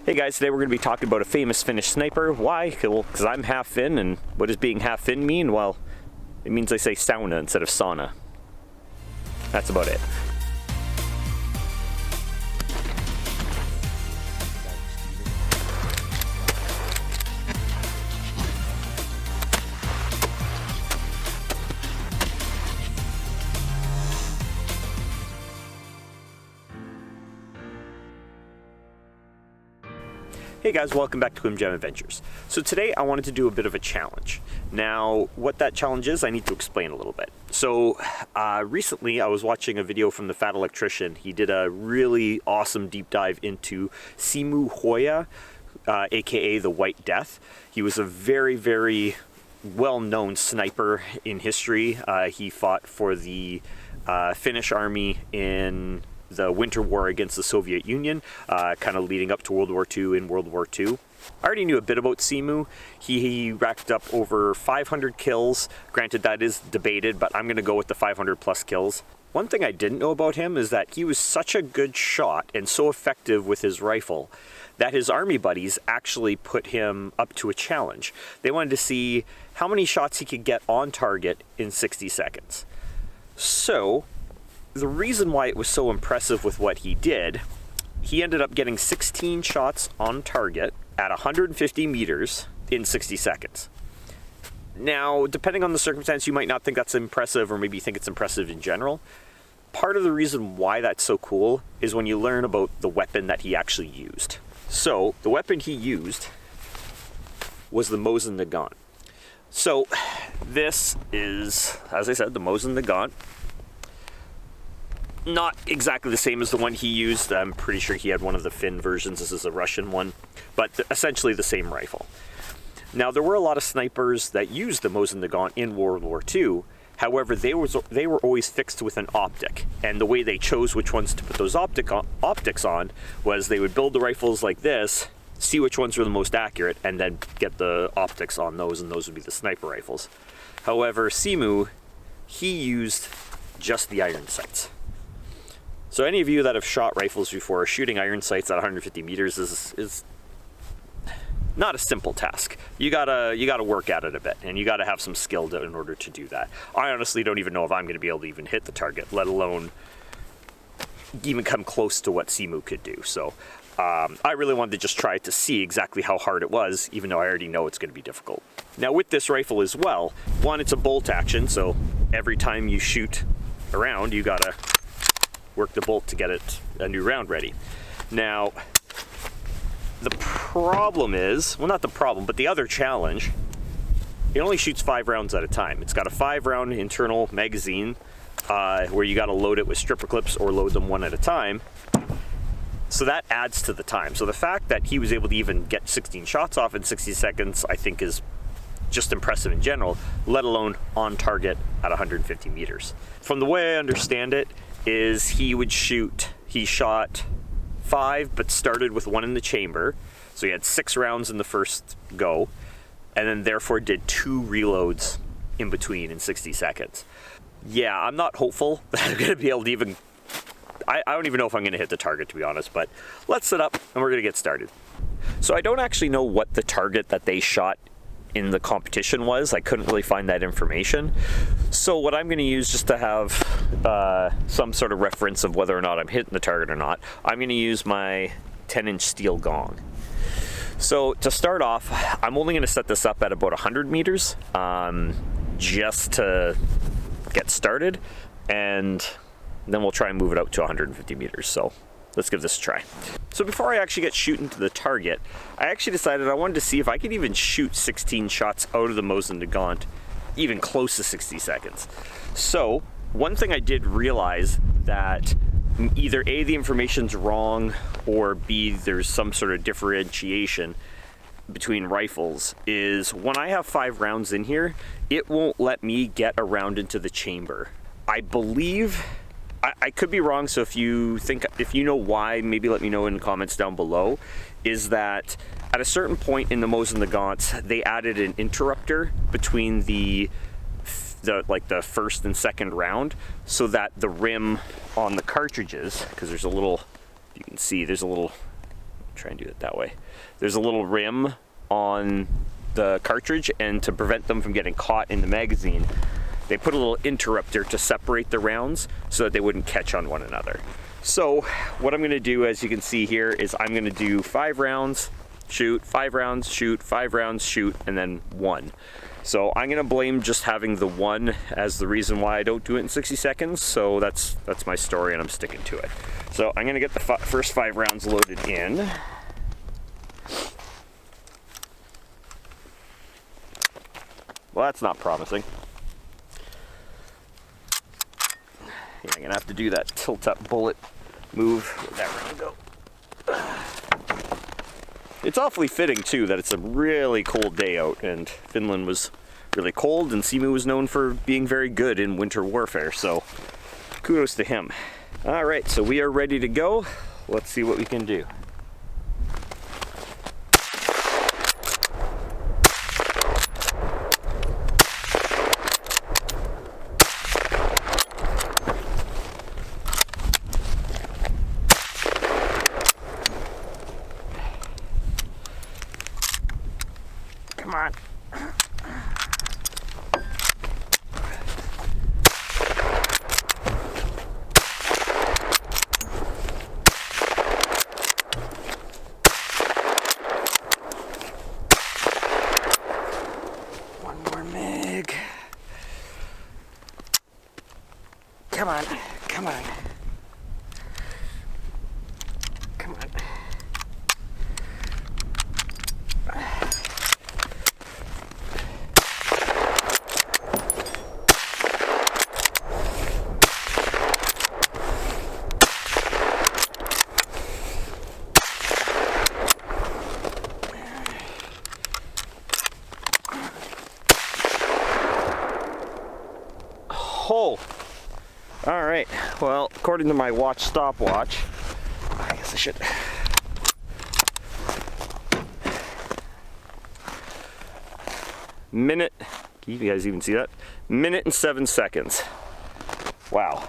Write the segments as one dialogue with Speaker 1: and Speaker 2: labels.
Speaker 1: Hey guys, today we're going to be talking about a famous Finnish sniper. Why? Well, because I'm half Finn, and what does being half Finn mean? Well, it means I say sauna instead of sauna. That's about it. Hey guys, welcome back to Kwmjam Adventures. So today I wanted to do a bit of a challenge. Now, what that challenge is, I need to explain a little bit. So recently I was watching a video from the Fat Electrician. He did a really awesome deep dive into Simo Häyhä, aka the White Death. He was a very, very well-known sniper in history. He fought for the Finnish army in the Winter War against the Soviet Union, kind of leading up to World War II and World War II. I already knew a bit about Simo. He racked up over 500 kills. Granted, that is debated, but I'm going to go with the 500 plus kills. One thing I didn't know about him is that he was such a good shot and so effective with his rifle that his army buddies actually put him up to a challenge. They wanted to see how many shots he could get on target in 60 seconds. So the reason why it was so impressive with what he did, he ended up getting 16 shots on target at 150 meters in 60 seconds. Now, depending on the circumstance, you might not think that's impressive, or maybe you think it's impressive in general. Part of the reason why that's so cool is when you learn about the weapon that he actually used. So, the weapon he used was the Mosin Nagant. So, this is, as I said, the Mosin Nagant. Not exactly the same as the one he used. I'm pretty sure he had one of the Finn versions. This is a Russian one, but essentially the same rifle. Now, there were a lot of snipers that used the Mosin Nagant in World War II. However, they were always fixed with an optic, and the way they chose which ones to put those optics on was they would build the rifles like this, see which ones were the most accurate, and then get the optics on those, and those would be the sniper rifles. However, Simo, he used just the iron sights. So any of you that have shot rifles before, shooting iron sights at 150 meters is not a simple task. You gotta work at it a bit, and you gotta have some skill in order to do that. I honestly don't even know if I'm gonna be able to even hit the target, let alone even come close to what Simo could do. So I really wanted to just try to see exactly how hard it was, even though I already know it's gonna be difficult. Now with this rifle as well, one, it's a bolt action, so every time you shoot a round, you gotta work the bolt to get it a new round ready. Now, the problem is, well, not the problem, but the other challenge, it only shoots 5 rounds at a time. It's got a 5-round internal magazine where you got to load it with stripper clips or load them one at a time. So that adds to the time. So the fact that he was able to even get 16 shots off in 60 seconds, I think is just impressive in general, let alone on target at 150 meters. From the way I understand it, is he shot 5 but started with 1 in the chamber, so he had 6 rounds in the first go, and then therefore did 2 reloads in between in 60 seconds. Yeah, I'm not hopeful that I'm gonna be able to even, I don't even know if I'm gonna hit the target, to be honest, but let's set up and we're gonna get started. So I don't actually know what the target that they shot in the competition was. I couldn't really find that information. So what I'm going to use, just to have some sort of reference of whether or not I'm hitting the target or not, I'm going to use my 10-inch steel gong. So to start off, I'm only going to set this up at about 100 meters just to get started, and then we'll try and move it out to 150 meters. So let's give this a try. So before I actually get shooting to the target, I actually decided I wanted to see if I could even shoot 16 shots out of the Mosin Nagant, even close to 60 seconds. So one thing I did realize, that either A, the information's wrong, or B, there's some sort of differentiation between rifles, is when I have 5 rounds in here, it won't let me get a round into the chamber. I believe, I could be wrong, so if you know why, maybe let me know in the comments down below, is that at a certain point in the Mosin Nagant, they added an interrupter between the first and second round, so that the rim on the cartridges, because there's a little, you can see there's a little try and do it that way. There's a little rim on the cartridge, and to prevent them from getting caught in the magazine, they put a little interrupter to separate the rounds so that they wouldn't catch on one another. So what I'm going to do, as you can see here, is I'm going to do 5 rounds, shoot, 5 rounds, shoot, 5 rounds, shoot, and then 1. So I'm going to blame just having the 1 as the reason why I don't do it in 60 seconds. So that's my story, and I'm sticking to it. So I'm going to get the first 5 rounds loaded in. Well, that's not promising. Yeah, I'm gonna have to do that tilt-up bullet move. Where'd that round go? It's awfully fitting too that it's a really cold day out, and Finland was really cold, and Simo was known for being very good in winter warfare, so kudos to him. All right, so we are ready to go. Let's see what we can do. Come on. One more mig. Come on, come on. Come on. Oh, all right. Well, according to my stopwatch, I guess I should. Minute. Can you guys even see that? Minute and 7 seconds. Wow.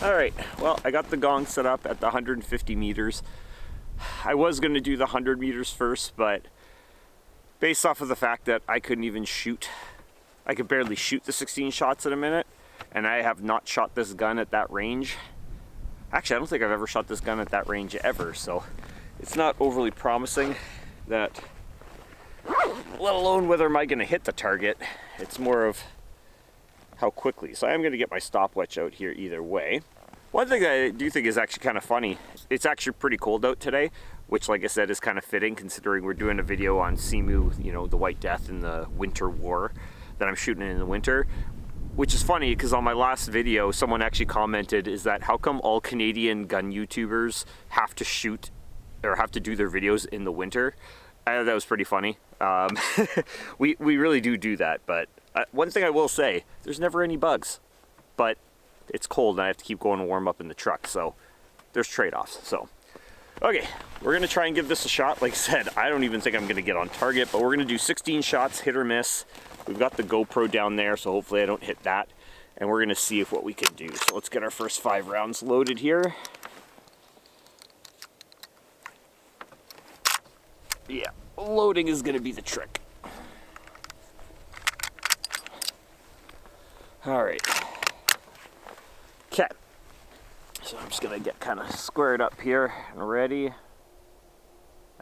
Speaker 1: All right. Well, I got the gong set up at the 150 meters. I was going to do the 100 meters first, but based off of the fact that I couldn't even shoot, I could barely shoot the 16 shots in a minute, and I have not shot this gun at that range. Actually, I don't think I've ever shot this gun at that range ever, so it's not overly promising that, let alone whether am I going to hit the target. It's more of how quickly. So I am going to get my stopwatch out here either way. One thing I do think is actually kind of funny, it's actually pretty cold out today, which, like I said, is kind of fitting considering we're doing a video on Simo, you know, the White Death in the winter war that I'm shooting in the winter. Which is funny because on my last video, someone actually commented, is that how come all Canadian gun YouTubers have to shoot or have to do their videos in the winter? I thought that was pretty funny. We really do that, but one thing I will say, there's never any bugs, but it's cold and I have to keep going and warm up in the truck, so there's trade-offs. So, okay, we're gonna try and give this a shot. Like I said, I don't even think I'm gonna get on target, but we're gonna do 16 shots, hit or miss. We've got the GoPro down there, so hopefully I don't hit that. And we're gonna see what we can do. So let's get our first 5 rounds loaded here. Yeah, loading is gonna be the trick. All right. Okay. So I'm just gonna get kind of squared up here and ready.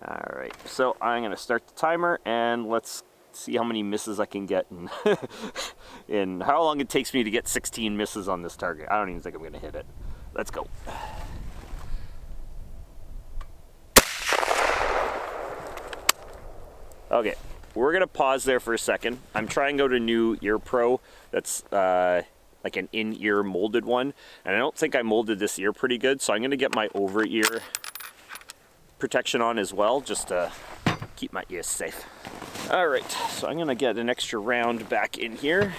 Speaker 1: All right, so I'm gonna start the timer and let's see how many misses I can get in, in how long it takes me to get 16 misses on this target. I don't even think I'm gonna hit it. Let's go. Okay, we're gonna pause there for a second. I'm trying out a new ear pro that's like an in-ear molded one, and I don't think I molded this ear pretty good, so I'm gonna get my over-ear protection on as well, just to keep my ears safe. All right, so I'm gonna get an extra round back in here,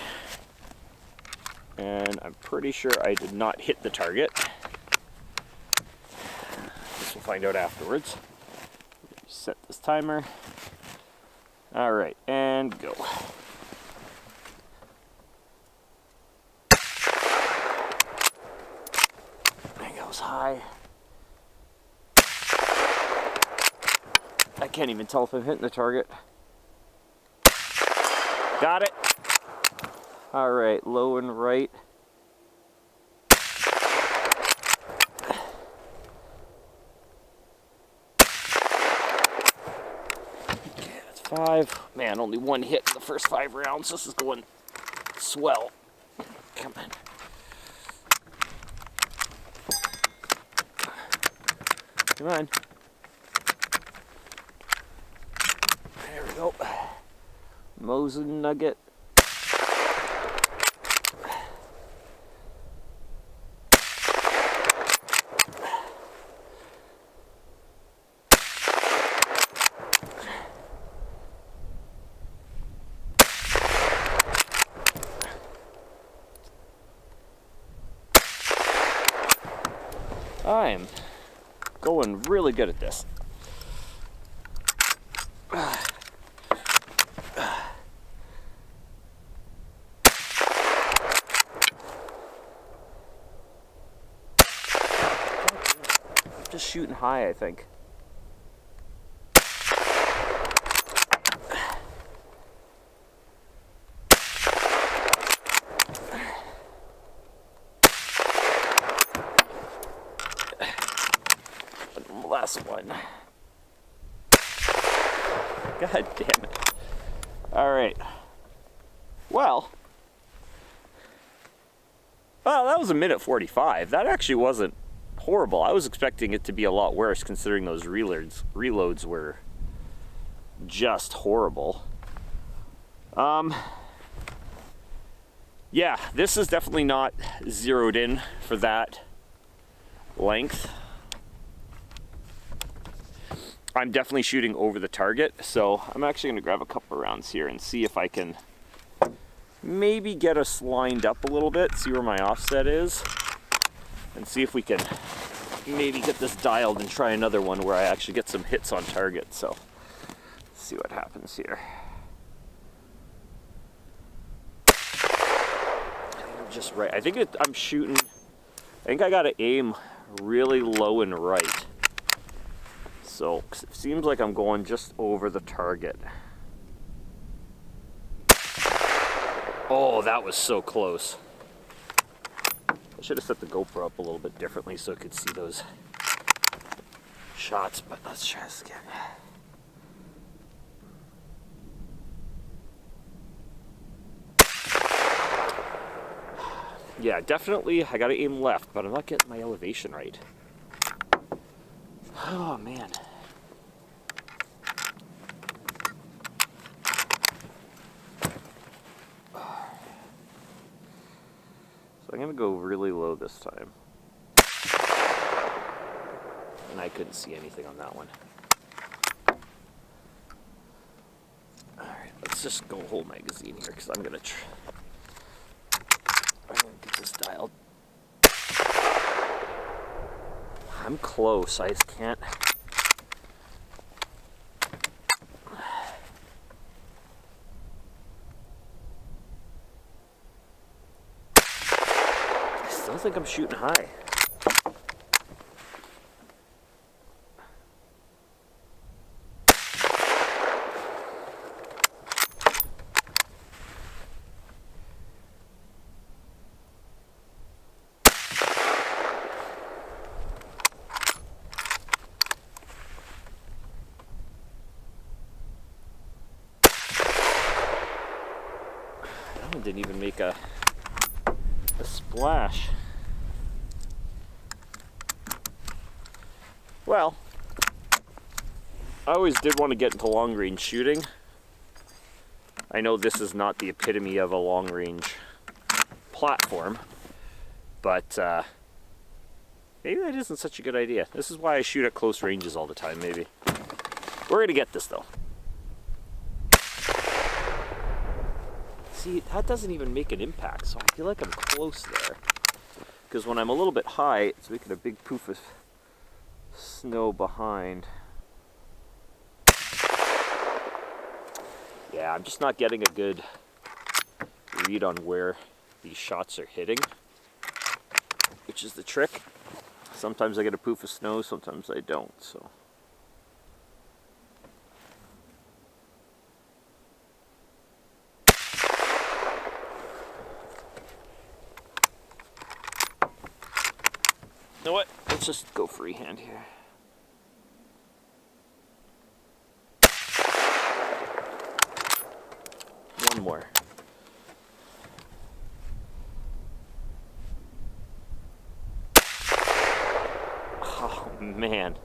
Speaker 1: and I'm pretty sure I did not hit the target. Guess we'll find out afterwards. Set this timer. All right, and go. That goes high. can't even tell if I'm hitting the target. Got it. All right, low and right. Okay, that's 5. Man, only 1 hit in the first 5 rounds. This is going swell. Come on. Come on. There we go. Mosin Nugget. I'm going really good at this. Just shooting high, I think. Last one. God damn it. All right. Well, that was 1:45. That actually wasn't horrible. I was expecting it to be a lot worse considering those reloads were just horrible. Yeah, this is definitely not zeroed in for that length. I'm definitely shooting over the target, so I'm actually going to grab a couple of rounds here and see if I can maybe get us lined up a little bit, see where my offset is, and see if we can maybe get this dialed and try another one where I actually get some hits on target. So let's see what happens here. Just right. I think I'm shooting, I think I got to aim really low and right. So it seems like I'm going just over the target. Oh, that was so close. I should have set the GoPro up a little bit differently so I could see those shots, but let's try this again. Yeah, definitely I gotta aim left, but I'm not getting my elevation right. Oh man. So I'm gonna go really low this time. And I couldn't see anything on that one. Alright, let's just go whole magazine here because I'm gonna get this dialed. I'm close, I just can't. I still think I'm shooting high. Didn't even make a splash. Well, I always did want to get into long range shooting. I know this is not the epitome of a long range platform, but maybe that isn't such a good idea. This is why I shoot at close ranges all the time, maybe. We're gonna get this though. See, that doesn't even make an impact, so I feel like I'm close there. Because when I'm a little bit high, it's making a big poof of snow behind. Yeah, I'm just not getting a good read on where these shots are hitting, which is the trick. Sometimes I get a poof of snow, sometimes I don't, so. let's just go freehand here. One more. Oh man.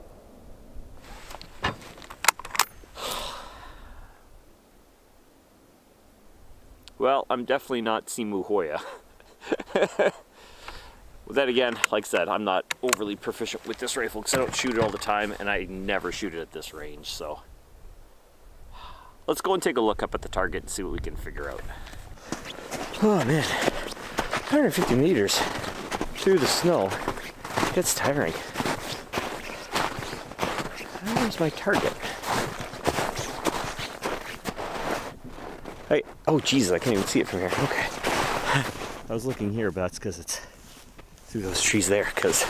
Speaker 1: Well, I'm definitely not Simo Häyhä. Well, then again, like I said, I'm not overly proficient with this rifle because I don't shoot it all the time, and I never shoot it at this range, so. Let's go and take a look up at the target and see what we can figure out. Oh man, 150 meters through the snow. It's tiring. Where's my target? Hey, oh Jesus, I can't even see it from here. Okay. I was looking here, but that's because it's through those trees there, because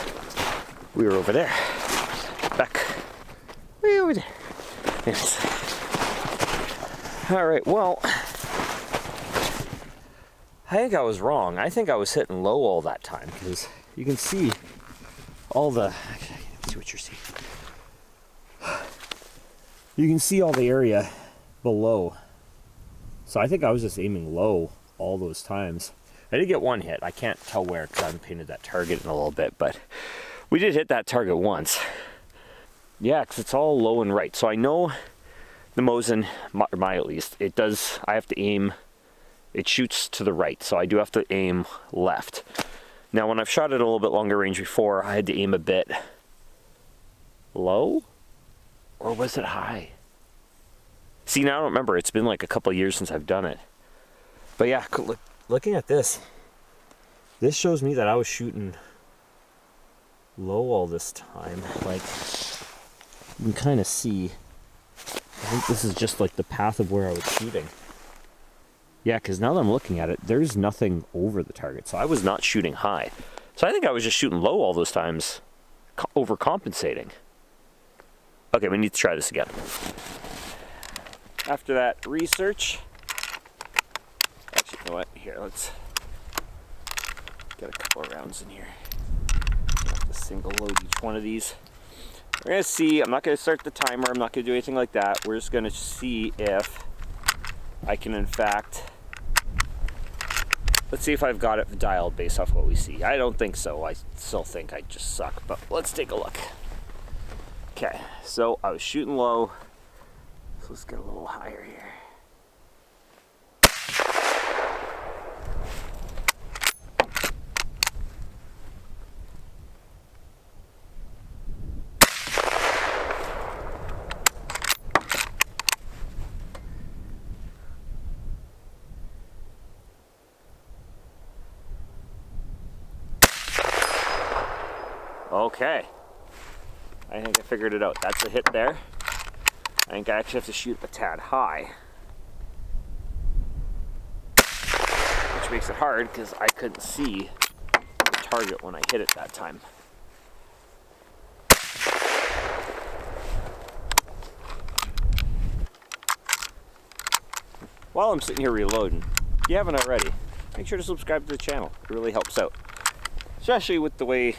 Speaker 1: we were over there. Back way over there. Anyways. Alright, well, I think I was wrong. I think I was hitting low all that time, because you can see all the, actually, I can't see what you're seeing. You can see all the area below. So I think I was just aiming low all those times. I did get one hit. I can't tell where because I haven't painted that target in a little bit, but we did hit that target once. Yeah, because it's all low and right. So I know the Mosin, my at least, it does, I have to aim, it shoots to the right, so I do have to aim left. Now when I've shot it a little bit longer range before, I had to aim a bit low? Or was it high? See, now I don't remember. It's been like a couple of years since I've done it. But yeah, looking at this, this shows me that I was shooting low all this time. Like, you can kind of see, I think this is just like the path of where I was shooting. Yeah, because now that I'm looking at it, there's nothing over the target. So I was not shooting high. So I think I was just shooting low all those times, overcompensating. Okay, we need to try this again. After that research, actually, you know what? Here, let's get a couple of rounds in here. Have to single load each one of these. We're gonna see. I'm not gonna start the timer. I'm not gonna do anything like that. We're just gonna see if I can, in fact. Let's see if I've got it dialed based off what we see. I don't think so. I still think I just suck. But let's take a look. Okay, so I was shooting low. So let's get a little higher here. Okay, I think I figured it out. That's a hit there. I think I actually have to shoot a tad high, which makes it hard because I couldn't see the target when I hit it that time. While I'm sitting here reloading, if you haven't already, make sure to subscribe to the channel. It really helps out, especially with the way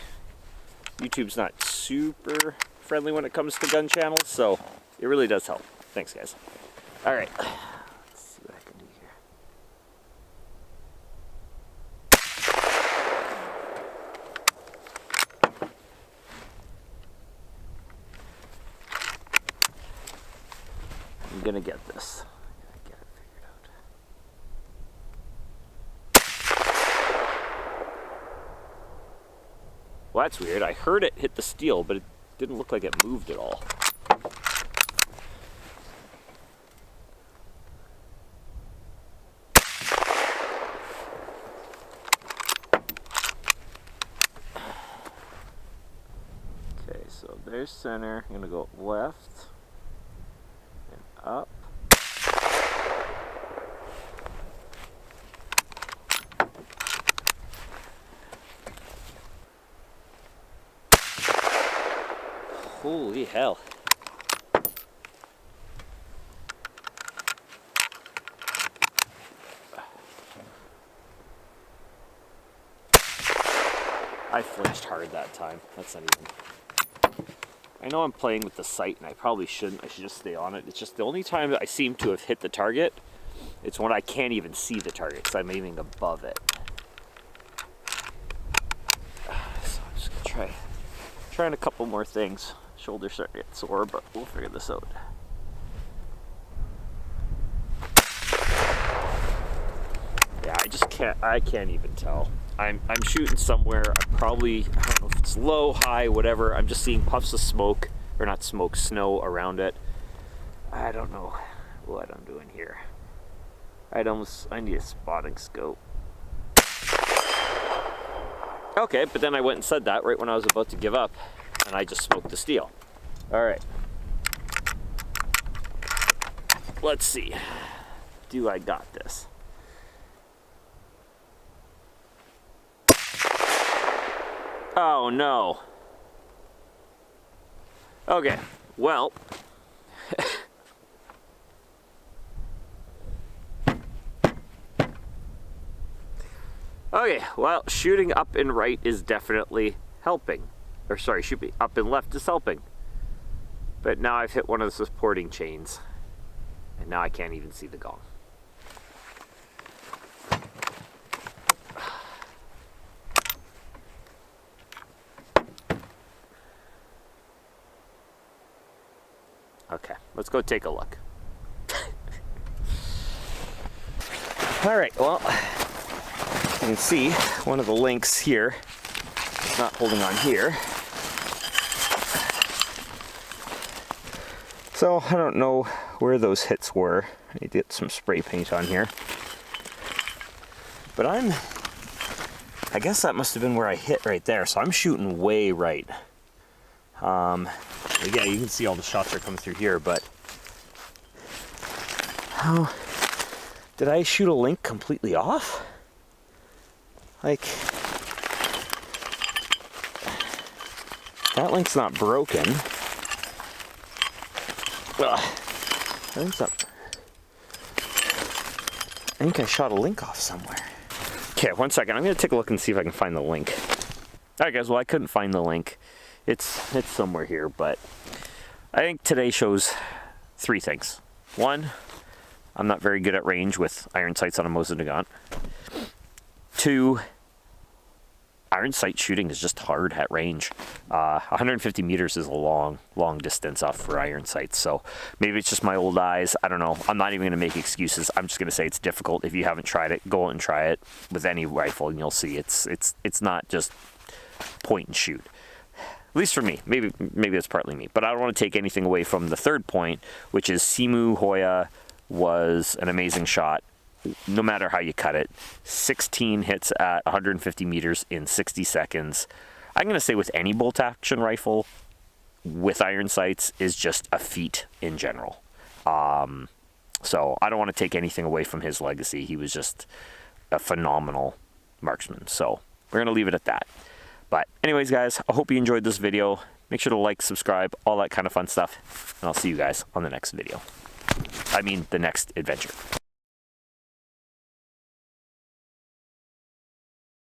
Speaker 1: YouTube's not super friendly when it comes to gun channels, so it really does help. Thanks, guys. All right, let's see what I can do here. I'm gonna get this. I'm gonna get it figured out. Well, that's weird. I heard it hit the steel, but it didn't look like it moved at all. Okay, so there's center. I'm gonna go left and up. Holy hell. I flinched hard that time. That's not even... I know I'm playing with the sight and I probably shouldn't. I should just stay on it. It's just the only time that I seem to have hit the target, it's when I can't even see the target because I'm aiming above it. So I'm just gonna trying a couple more things. Shoulders start to get sore, but we'll figure this out. Yeah, I can't even tell. I'm shooting somewhere. I don't know if it's low, high, whatever. I'm just seeing puffs of smoke, or not smoke, snow around it. I don't know what I'm doing here. I need a spotting scope. Okay, but then I went and said that right when I was about to give up, and I just smoked the steel. All right. Let's see. Do I got this? Oh no. Okay, well. Okay, well, shooting up and right is definitely helping. Or sorry, shooting up and left is helping. But now I've hit one of the supporting chains. And now I can't even see the gong. Okay, let's go take a look. All right, well, you can see one of the links here. It's not holding on here. So I don't know where those hits were. I need to get some spray paint on here. But I guess that must have been where I hit right there. So I'm shooting way right. Yeah, you can see all the shots are coming through here, but how did I shoot a link completely off? Like, that link's not broken. Ugh. I think I shot a link off somewhere. Okay, one second. I'm gonna take a look and see if I can find the link. All right, guys. Well, I couldn't find the link. It's somewhere here, but I think today shows three things. One, I'm not very good at range with iron sights on a Mosin Nagant. Two, iron sight shooting is just hard at range. 150 meters is a long distance off for iron sights, so maybe it's just my old eyes. I don't know. I'm not even going to make excuses. I'm just going to say it's difficult. If you haven't tried it, go out and try it with any rifle, and you'll see it's not just point and shoot. At least for me. Maybe it's partly me. But I don't want to take anything away from the third point, which is Simo Häyhä was an amazing shot, no matter how you cut it. 16 hits at 150 meters in 60 seconds. I'm going to say with any bolt action rifle with iron sights is just a feat in general. So I don't want to take anything away from his legacy. He was just a phenomenal marksman. So we're going to leave it at that. But anyways, guys, I hope you enjoyed this video. Make sure to like, subscribe, all that kind of fun stuff. And I'll see you guys on the next video. I mean, the next adventure.